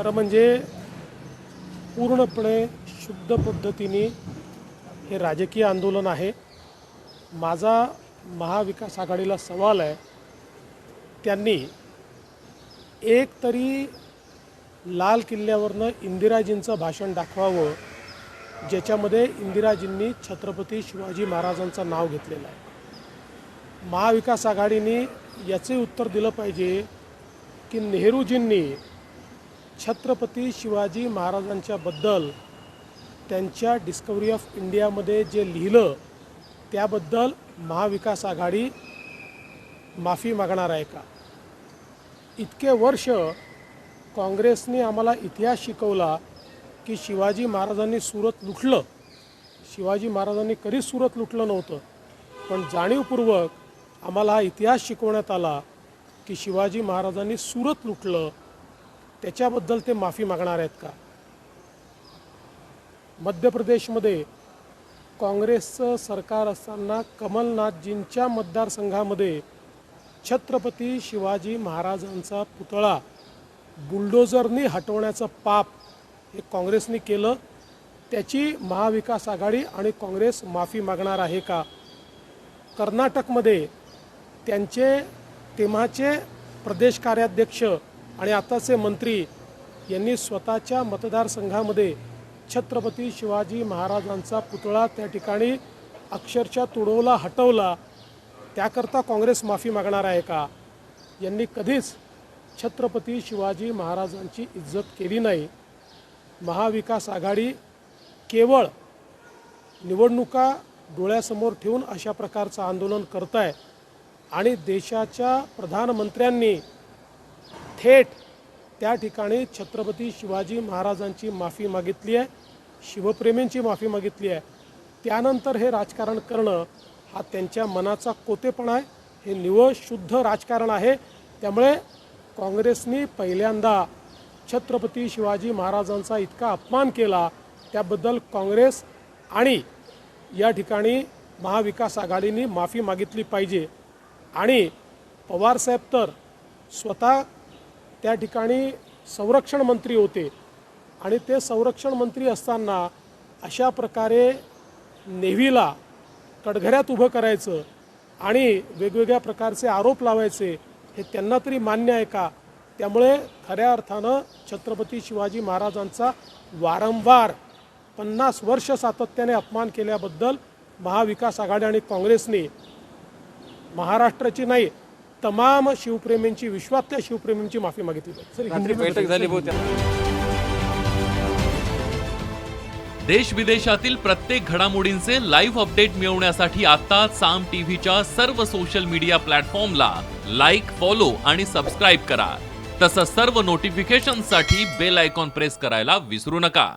खरं म्हणजे पूर्णपणे शुद्ध पद्धतीने हे राजकीय आंदोलन आहे। माझा महाविकास आघाडीला सवाल आहे, त्यांनी एक तरी लाल किल्ल्यावरनं इंदिराजींचं भाषण दाखवावं, ज्याच्यामध्ये इंदिराजींनी छत्रपती शिवाजी महाराजांचं नाव घेतलेलं आहे। महाविकास आघाडीने याचे उत्तर दिलं पाहिजे की नेहरूजींनी छत्रपती शिवाजी महाराजांच्या बद्दल त्यांच्या डिस्कवरी ऑफ इंडियामध्ये जे लिहिलं त्याबद्दल महाविकास आघाडी माफी मागणार आहे का? इतके वर्ष काँग्रेसने आम्हाला इतिहास शिकवला की शिवाजी महाराजांनी सुरत लुटलं। शिवाजी महाराजांनी कधीच सुरत लुटलं नव्हतं, पण जाणीवपूर्वक आम्हाला हा इतिहास शिकवण्यात आला की शिवाजी महाराजांनी सुरत लुटलं, त्याच्याबद्दल ते माफी मागणार आहेत का? मध्य प्रदेशमध्ये काँग्रेसचं सरकार असताना कमलनाथजींच्या मतदारसंघामध्ये छत्रपती शिवाजी महाराजांचा पुतळा बुलडोझरनी हटवण्याचं पाप हे काँग्रेसने केलं। त्याची महाविकास आघाडी आणि काँग्रेस माफी मागणार आहे का? कर्नाटकमध्ये त्यांचे तेव्हाचे प्रदेश कार्याध्यक्ष आणि आताचे मंत्री यांनी स्वतःच्या मतदारसंघामध्ये छत्रपती शिवाजी महाराजांचा पुतळा त्या ठिकाणी अक्षरशः तुडवला, हटवला। त्याकरता काँग्रेस माफी मागणार आहे का? यांनी कधीच छत्रपती शिवाजी महाराजांची इज्जत केली नाही। महाविकास आघाडी केवळ निवडणुका डोळ्यासमोर ठेवून अशा प्रकारचं आंदोलन करत आहे आणि देशाच्या प्रधानमंत्र्यांनी थेट त्या ठिकाणी छत्रपती शिवाजी महाराजांची माफी मागितली आहे, शिवप्रेमींची माफी मागितली आहे। त्यानंतर हे राजकारण करणं हा त्यांच्या मनाचा कोतेपणा आहे, हे निव्वळ शुद्ध राजकारण आहे। त्यामुळे काँग्रेसने पहिल्यांदा छत्रपती शिवाजी महाराजांचा इतका अपमान केला, त्याबद्दल काँग्रेस आणि या ठिकाणी महाविकास आघाडीने माफी मागितली पाहिजे। आणि पवारसाहेब तर स्वतः त्या ठिकाणी संरक्षण मंत्री होते आणि ते संरक्षण मंत्री असताना अशा प्रकारे नेव्हीला कटघऱ्यात उभं करायचं आणि वेगवेगळ्या प्रकारचे आरोप लावायचे हे त्यांना तरी मान्य आहे का? त्यामुळे खऱ्या अर्थानं छत्रपती शिवाजी महाराजांचा वारंवार 50 वर्ष सातत्याने अपमान केल्याबद्दल महाविकास आघाडी आणि काँग्रेसने महाराष्ट्राची नाही तमाम शिवप्रेमींची, विश्वातल्या शिवप्रेमींची माफी मागितली पाहिजे। बैठक झाली बहुतेक। देश विदेशातील प्रत्येक घडामोडींचे लाईव्ह अपडेट मिळवण्यासाठी आता साम टीव्हीच्या सर्व सोशल मीडिया प्लॅटफॉर्मला लाईक, फॉलो आणि सबस्क्राईब करा। तसंच सर्व नोटिफिकेशनसाठी बेल आयकॉन प्रेस करायला विसरू नका।